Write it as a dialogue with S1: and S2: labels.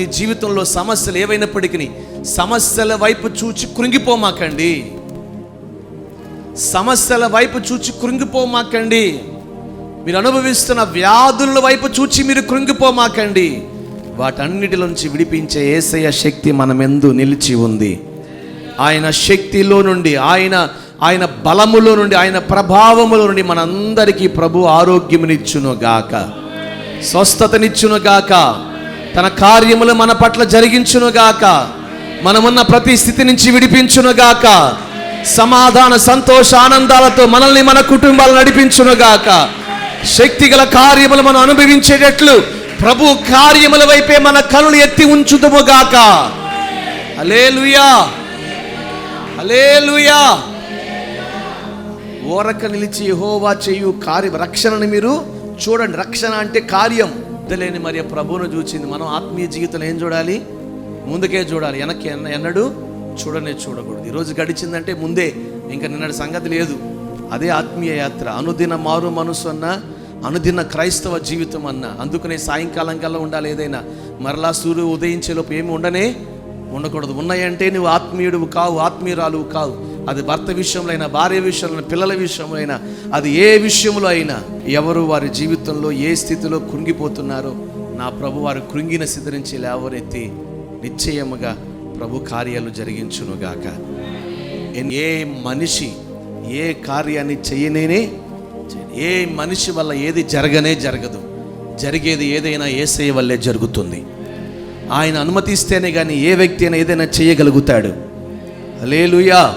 S1: మీ జీవితంలో సమస్యలు ఏవైనప్పటికీ సమస్యల వైపు చూచి కృంగిపోమాకండి. సమస్యల వైపు చూచి కృంగిపోమాకండి. మీరు అనుభవిస్తున్న వ్యాధుల వైపు చూచి మీరు కృంగిపోమాకండి. వాటన్నిటిలోంచి విడిపించే యేసయ్య శక్తి మనమెందు నిలిచి ఉంది. ఆయన శక్తిలో నుండి, ఆయన బలములో నుండి, ఆయన ప్రభావములో నుండి మనందరికీ ప్రభు ఆరోగ్యమునిచ్చునుగాక, స్వస్థతనిచ్చునుగాక, తన కార్యములు మన పట్ల జరిగించునుగాక, మనమున్న ప్రతి స్థితి నుంచి విడిపించునుగాక, సమాధాన సంతోష ఆనందాలతో మనల్ని మన కుటుంబాలు నడిపించునుగాక, శక్తిగల కార్యములు మనం అనుభవించేటట్లు ప్రభు కార్యముల వైపే మన కనులు ఎత్తి ఉంచుదుముగాక. హల్లెలూయా, హల్లెలూయా. ఓరక నిలిచి యెహోవా చేయు రక్షణని మీరు చూడండి. రక్షణ అంటే కార్యం. తెలియని మరి ప్రభువును చూచింది. మనం ఆత్మీయ జీవితంలో ఏం చూడాలి? ముందుకే చూడాలి, వెనక్కి ఎన్నడూ చూడకూడదు. ఈరోజు గడిచిందంటే ముందే, ఇంకా నిన్నటి సంగతి లేదు. అదే ఆత్మీయ యాత్ర. అనుదిన మారు మనసు అన్న, అనుదిన క్రైస్తవ జీవితం అన్న. అందుకనే సాయంకాలం కల్లా ఉండాలి. ఏదైనా మరలా సూర్యుడు ఉదయించేలోపు ఏమి ఉండకూడదు. ఉన్నాయంటే నువ్వు ఆత్మీయుడు కావు, ఆత్మీయురాలు కావు. అది భర్త విషయంలో అయినా, భార్య విషయంలో, పిల్లల విషయంలో అయినా, అది ఏ విషయంలో అయినా, ఎవరు వారి జీవితంలో ఏ స్థితిలో కృంగిపోతున్నారో నా ప్రభు వారు కృంగిన స్థితి నుంచి లేవనెత్తి నిశ్చయముగా ప్రభు కార్యాలు జరిగించునుగాక. ఏ మనిషి ఏ కార్యాన్ని చేయనేనే, ఏ మనిషి వల్ల ఏది జరగదు. జరిగేది ఏదైనా యేసయ్య వల్లే జరుగుతుంది. ఆయన అనుమతిస్తేనే కానీ ఏ వ్యక్తి అయినా ఏదైనా చేయగలుగుతాడు. హల్లెలూయా.